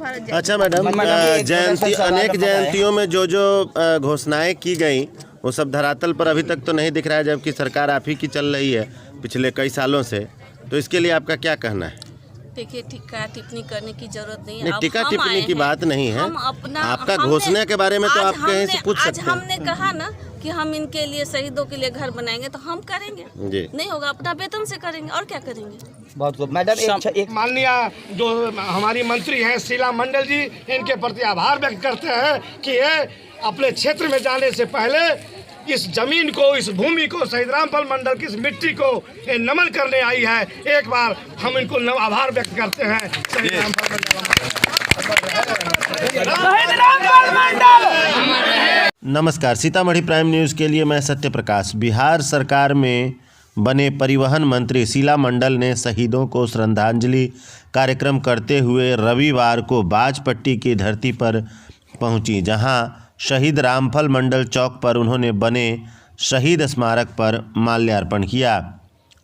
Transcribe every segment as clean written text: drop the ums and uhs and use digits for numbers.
अच्छा मैडम, जयंती अनेक जयंतियों में जो जो घोषणाएं की गई वो सब धरातल पर अभी तक तो नहीं दिख रहा है, जबकि सरकार आप ही की चल रही है पिछले कई सालों से। तो इसके लिए आपका क्या कहना है? देखिए, टीका टिप्पणी करने की जरूरत नहीं है। नहीं, टीका टिप्पणी की बात नहीं है, आपका घोषणा के बारे में तो आप कहीं से पूछ सकते हैं। हमने कहा ना कि हम इनके लिए, शहीदों के लिए घर बनाएंगे, तो हम करेंगे जी। नहीं होगा अपना वेतन से करेंगे, और क्या करेंगे। बहुत खूब मैडम। एक माननीय जो हमारी मंत्री हैं शीला मंडल जी, इनके प्रति आभार व्यक्त करते हैं कि ये अपने क्षेत्र में जाने से पहले इस जमीन को, इस भूमि को, शहीद रामफल मंडल की इस मिट्टी को ये नमन करने आई है। एक बार हम इनको आभार व्यक्त करते हैं। शहीद रामफल मंडल। नमस्कार, सीतामढ़ी प्राइम न्यूज़ के लिए मैं सत्य प्रकाश। बिहार सरकार में बने परिवहन मंत्री शीला मंडल ने शहीदों को श्रद्धांजलि कार्यक्रम करते हुए रविवार को बाजपट्टी की धरती पर पहुंची, जहां शहीद रामफल मंडल चौक पर उन्होंने बने शहीद स्मारक पर माल्यार्पण किया।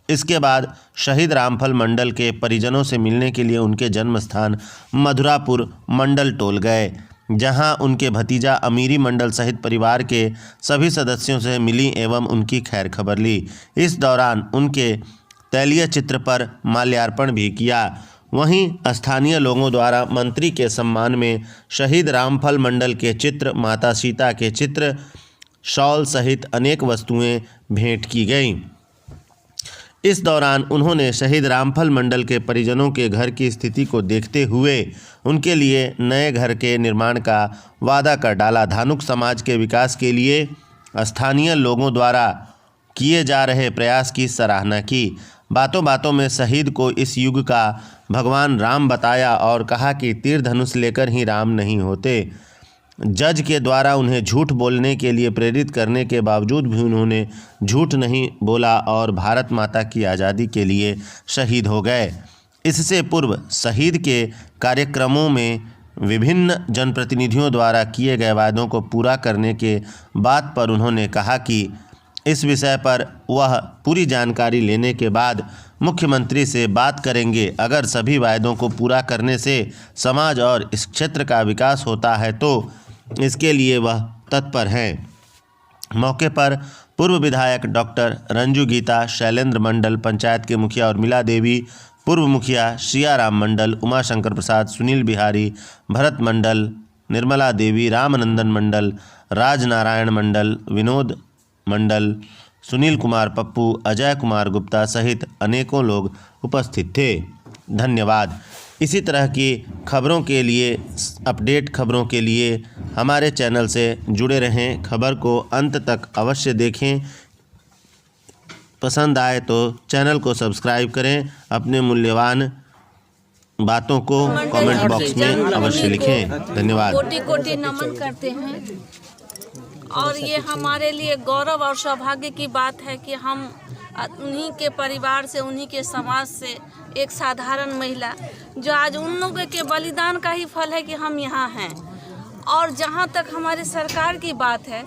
इसके बाद शहीद रामफल मंडल के परिजनों से मिलने के लिए उनके जन्म स्थान मधुरापुर मंडल टोल गए, जहां उनके भतीजा अमीरी मंडल सहित परिवार के सभी सदस्यों से मिली एवं उनकी खैर खबर ली। इस दौरान उनके तैलीय चित्र पर माल्यार्पण भी किया। वहीं स्थानीय लोगों द्वारा मंत्री के सम्मान में शहीद रामफल मंडल के चित्र, माता सीता के चित्र, शॉल सहित अनेक वस्तुएं भेंट की गईं। इस दौरान उन्होंने शहीद रामफल मंडल के परिजनों के घर की स्थिति को देखते हुए उनके लिए नए घर के निर्माण का वादा कर डाला। धानुक समाज के विकास के लिए स्थानीय लोगों द्वारा किए जा रहे प्रयास की सराहना की। बातों बातों में शहीद को इस युग का भगवान राम बताया और कहा कि तीर धनुष लेकर ही राम नहीं होते। जज के द्वारा उन्हें झूठ बोलने के लिए प्रेरित करने के बावजूद भी उन्होंने झूठ नहीं बोला और भारत माता की आज़ादी के लिए शहीद हो गए। इससे पूर्व शहीद के कार्यक्रमों में विभिन्न जनप्रतिनिधियों द्वारा किए गए वादों को पूरा करने के बात पर उन्होंने कहा कि इस विषय पर वह पूरी जानकारी लेने के बाद मुख्यमंत्री से बात करेंगे। अगर सभी वायदों को पूरा करने से समाज और इस क्षेत्र का विकास होता है तो इसके लिए वह तत्पर हैं। मौके पर पूर्व विधायक डॉक्टर रंजू गीता, शैलेंद्र मंडल, पंचायत के मुखिया उर्मिला देवी, पूर्व मुखिया सियाराम मंडल, उमाशंकर प्रसाद, सुनील बिहारी, भरत मंडल, निर्मला देवी, रामनंदन मंडल, राजनारायण मंडल, विनोद मंडल, सुनील कुमार पप्पू, अजय कुमार गुप्ता सहित अनेकों लोग उपस्थित थे। धन्यवाद। इसी तरह की खबरों के लिए, अपडेट खबरों के लिए हमारे चैनल से जुड़े रहें। खबर को अंत तक अवश्य देखें। पसंद आए तो चैनल को सब्सक्राइब करें। अपने मूल्यवान बातों को कमेंट बॉक्स में अवश्य लिखें। धन्यवाद। कोटि कोटि नमन करते हैं और ये हमारे लिए गौरव और सौभाग्य की बात है कि हम उन्हीं के परिवार से, उन्हीं के समाज से एक साधारण महिला, जो आज उन लोगों के बलिदान का ही फल है कि हम यहाँ हैं। और जहाँ तक हमारी सरकार की बात है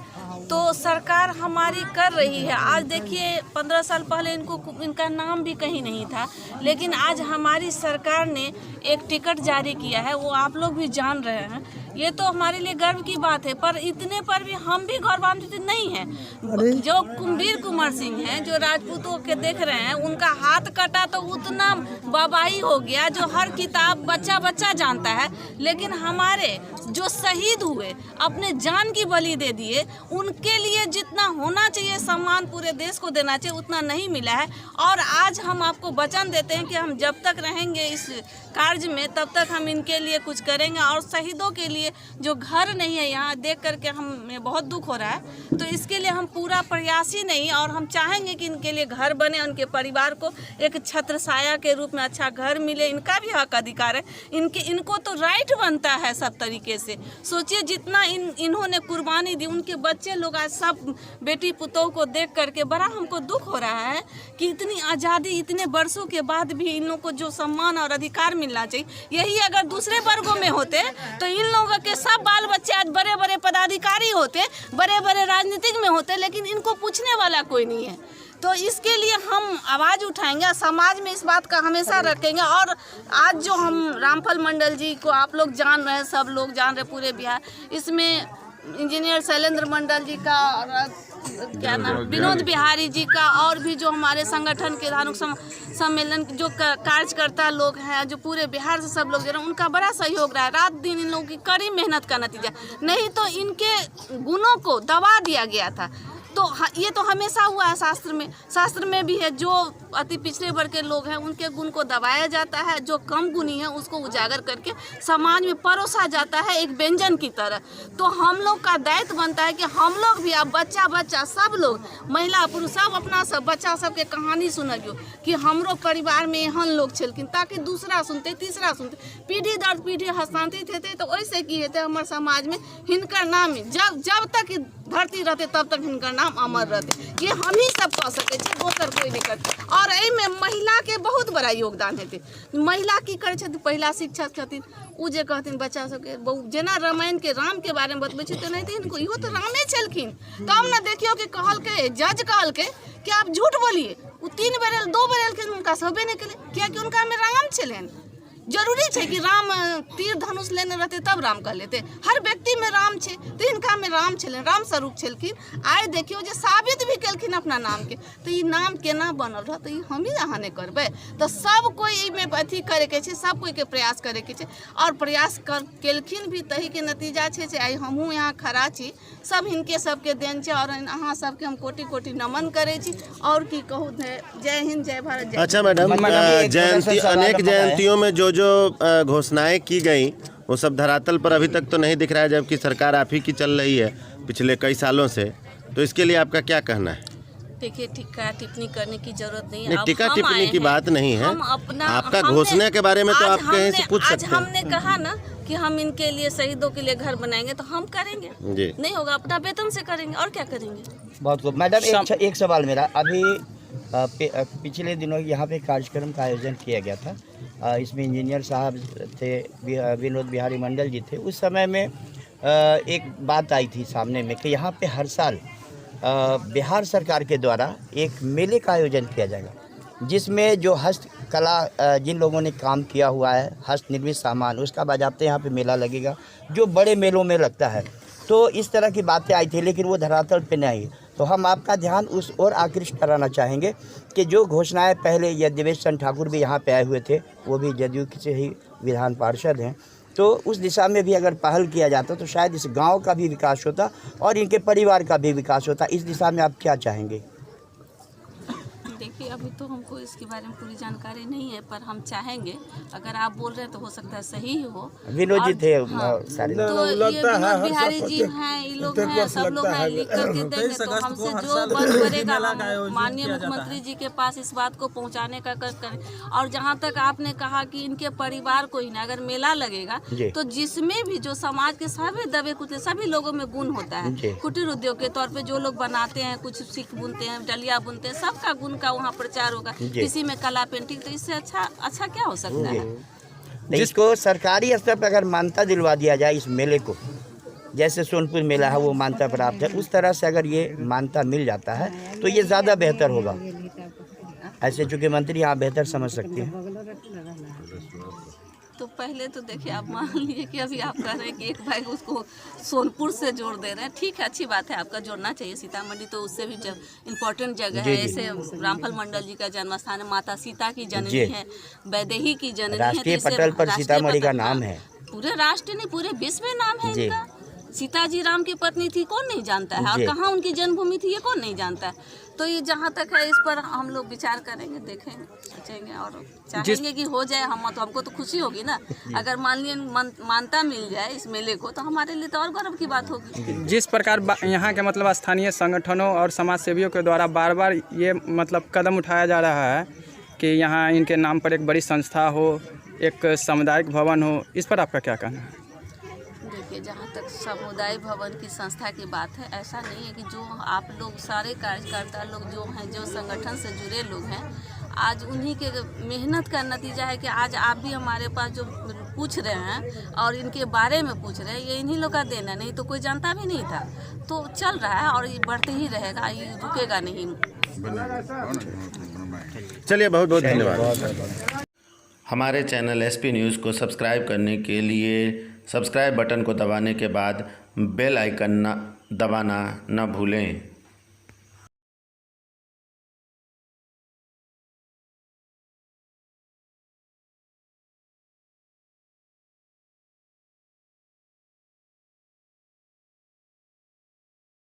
तो सरकार हमारी कर रही है। आज देखिए, 15 साल पहले इनका नाम भी कहीं नहीं था, लेकिन आज हमारी सरकार ने एक टिकट जारी किया है, वो आप लोग भी जान रहे हैं। ये तो हमारे लिए गर्व की बात है, पर इतने पर भी हम भी गौरवान्वित नहीं हैं। जो कुंभीर कुंवर सिंह हैं, जो राजपूतों के देख रहे हैं, उनका हाथ कटा तो उतना बवाही हो गया जो हर किताब बच्चा बच्चा जानता है। लेकिन हमारे जो शहीद हुए, अपने जान की बलि दे दिए, उनके लिए जितना होना चाहिए सम्मान पूरे देश को देना चाहिए, उतना नहीं मिला है। और आज हम आपको वचन देते हैं कि हम जब तक रहेंगे इस कार्य में, तब तक हम इनके लिए कुछ करेंगे। और शहीदों के लिए जो घर नहीं है, यहाँ देख करके हमें बहुत दुख हो रहा है, तो इसके लिए हम पूरा प्रयास ही नहीं, और हम चाहेंगे कि इनके लिए घर बने, उनके परिवार को एक छत्र छाया के रूप में अच्छा घर मिले। इनका भी हक अधिकार है, इनको तो राइट बनता है सब तरीके से। सोचिए, जितना इन्होंने कुर्बानी दी, उनके बच्चे लोग आज सब बेटी पुतों को देख करके बड़ा हमको दुख हो रहा है कि इतनी आज़ादी, इतने वर्षों के बाद भी इन लोगों को जो सम्मान और अधिकार मिलना चाहिए, यही अगर दूसरे वर्गों में होते तो इन लोगों के सब बाल बच्चे आज बड़े बड़े पदाधिकारी होते, बड़े बड़े राजनीतिक में होते, लेकिन इनको पूछने वाला कोई नहीं है। तो इसके लिए हम आवाज़ उठाएंगे, समाज में इस बात का हमेशा रखेंगे। और आज जो हम रामफल मंडल जी को आप लोग जान रहे हैं, सब लोग जान रहे पूरे बिहार, इसमें इंजीनियर शैलेंद्र मंडल जी का और क्या नाम विनोद बिहारी जी का, और भी जो हमारे संगठन के धार्मिक सम्मेलन जो कार्यकर्ता लोग हैं, जो पूरे बिहार से सब लोग जो हैं, उनका बड़ा सहयोग रहा है। रात दिन इन लोगों की कड़ी मेहनत का नतीजा, नहीं तो इनके गुणों को दबा दिया गया था। तो ये तो हमेशा हुआ है, शास्त्र में भी है, जो अति पिछड़े वर्ग के लोग हैं उनके गुण को दबाया जाता है, जो कम गुणी है उसको उजागर करके समाज में परोसा जाता है एक व्यंजन की तरह। तो हम लोग का दायित्व बनता है कि हम लोग भी, अब बच्चा सब लोग, महिला पुरुष सब अपना सब बच्चा सबके कहानी सुनियो कि हमरो परिवार में एहन लोग छलखिन, ताकि दूसरा सुनते तीसरा सुनते पीढ़ी दर पीढ़ी हस्तांतरित हेतै। तो वैसे की हेतै हमारे समाज में हिनकर नाम जब तक धरती रहते तब तक हिनकर नाम अमर रहते। ये हम ही सब कह सके, दोसर कोई नहीं करते। और एहिमे महिला के बहुत बड़ा योगदान हेतै। महिला की करे छथिन, पहिला शिक्षक छथिन, उ जे कहथिन बच्चा सबके जेना रामायण के राम के बारे में बतबै छै तऽ नहीं इनको इहो तो रामे छलखिन। तब न देखियो कि कहलकै जज कहलकै कि आप झूठ बोलिए, उ 3 बेर 2 बेर एलखिन, हुनका सबे नहीं केले, कियाकि उनका में राम छलैन। जरूरी है कि राम तीर धनुष लेने रहते तब राम कह लेते, हर व्यक्ति में राम छे, तो इनका में राम छलन, राम स्वरूप छलखिन। आइ देखियो जे साबित भी केलखिन अपना नाम के, तो ये नाम केना बनल रह, तो हम ही अहाँ नहीं करबे। तो सब कोई में अथी करे के छे, सब कोई के प्रयास करे के छे, और प्रयास केलखिन भी, तही के नतीजा छे जे आइ हमहूँ यहाँ खड़ा छी। सब हिनके सबके देन छे, और अहाँ सबके हम कोटि कोटि नमन करे छी। और की कहूँ, जय हिंद जय भारत। अच्छा मैडम, जयंती अनेक जयंतियों में जो घोषणाएं की गई वो सब धरातल पर अभी तक तो नहीं दिख रहा है, जबकि सरकार आप ही की चल रही है पिछले कई सालों से। तो इसके लिए आपका क्या कहना है? देखिए, टीका टिप्पणी करने की जरूरत नहीं है। नहीं, टीका टिप्पणी की बात नहीं है, आपका घोषणा के बारे में तो आप कहीं से पूछ सकते हैं। हमने कहा ना कि हम इनके लिए, शहीदों के लिए घर बनाएंगे, तो हम करेंगे जी। नहीं होगा अपना वेतन से करेंगे, और क्या करेंगे। बहुत खूब मैडम, एक सवाल मेरा, अभी पिछले दिनों यहाँ पे कार्यक्रम का आयोजन किया गया था, इसमें इंजीनियर साहब थे, विनोद बिहारी मंडल जी थे। उस समय में एक बात आई थी सामने में कि यहाँ पे हर साल बिहार सरकार के द्वारा एक मेले का आयोजन किया जाएगा, जिसमें जो हस्तकला जिन लोगों ने काम किया हुआ है, हस्त निर्मित सामान, उसका बाज़ाब्ते यहाँ पे मेला लगेगा, जो बड़े मेलों में लगता है। तो इस तरह की बातें आई थी, लेकिन वो धरातल पे नहीं। तो हम आपका ध्यान उस ओर आकृष्ट कराना चाहेंगे कि जो घोषणाएं पहले यज्ञवेश चंद्र ठाकुर भी यहाँ पे आए हुए थे, वो भी जदयू से ही विधान पार्षद हैं, तो उस दिशा में भी अगर पहल किया जाता तो शायद इस गांव का भी विकास होता और इनके परिवार का भी विकास होता। इस दिशा में आप क्या चाहेंगे? देखिए, अभी तो हमको इसके बारे में पूरी जानकारी नहीं है, पर हम चाहेंगे, अगर आप बोल रहे हैं तो हो सकता है सही हो। विनोद जी थे सारे, तो ये विनोद बिहारी जी हैं, ये लोग हैं, सब लोग हैं, लिख करके देंगे। तो हमसे जो बन करेगा, माननीय मुख्यमंत्री जी के पास इस बात को पहुंचाने का कष्ट करें। और जहां तक आपने कहा कि इनके परिवार को ही ना, अगर मेला लगेगा तो जिसमें भी जो समाज के सभी दबे कुचले सभी लोगों में गुण होता है, कुटीर उद्योग के तौर पर जो लोग बनाते हैं, कुछ सीख बुनते हैं, डलिया बुनते हैं, सबका गुण का वहाँ प्रचार होगा। किसी में कला पेंटिंग, तो इससे अच्छा क्या हो सकता है। जिसको सरकारी स्तर पर अगर मान्यता दिलवा दिया जाए इस मेले को, जैसे सोनपुर मेला है वो मान्यता प्राप्त है, उस तरह से अगर ये मान्यता मिल जाता है तो ये ज़्यादा बेहतर होगा। ऐसे चूँकि मंत्री आप बेहतर समझ सकते हैं। तो पहले तो देखिए, आप मान लीजिए कि अभी आप कह रहे हैं कि एक भाई उसको सोनपुर से जोड़ दे रहे हैं, ठीक है, अच्छी बात है, आपका जोड़ना चाहिए। सीतामढ़ी तो उससे भी इम्पोर्टेंट जगह है। ऐसे रामफल मंडल जी का जन्म स्थान है, माता सीता की जननी है, वैदेही की जननी है, राष्ट्रीय पटल पर सीतामढ़ी का नाम है। पूरे राष्ट्र नहीं, पूरे विश्व में नाम है इनका। सीता जी राम की पत्नी थी, कौन नहीं जानता है, और कहाँ उनकी जन्मभूमि थी, ये कौन नहीं जानता है। तो ये जहाँ तक है, इस पर हम लोग विचार करेंगे, देखेंगे, सोचेंगे, और चाहेंगे कि हो जाए। हमको तो खुशी होगी ना, अगर मान लीजिए मान्यता मिल जाए इस मेले को, तो हमारे लिए तो और गौरव की बात होगी। जिस प्रकार यहाँ के मतलब स्थानीय संगठनों और समाज सेवियों के द्वारा बार बार ये मतलब कदम उठाया जा रहा है कि यहाँ इनके नाम पर एक बड़ी संस्था हो, एक सामुदायिक भवन हो, इस पर आपका क्या कहना है? देखिए, जहाँ तक समुदाय भवन की संस्था की बात है, ऐसा नहीं है कि जो आप लोग सारे कार्यकर्ता लोग जो हैं, जो संगठन से जुड़े लोग हैं, आज उन्हीं के मेहनत का नतीजा है कि आज आप भी हमारे पास जो पूछ रहे हैं और इनके बारे में पूछ रहे हैं, ये इन्हीं लोग का देना, नहीं तो कोई जानता भी नहीं था। तो चल रहा है और ये बढ़ते ही रहेगा, ये रुकेगा नहीं। चलिए, बहुत बहुत धन्यवाद। हमारे चैनल एसपी न्यूज़ को सब्सक्राइब करने के लिए सब्सक्राइब बटन को दबाने के बाद बेल आइकन दबाना न भूलें।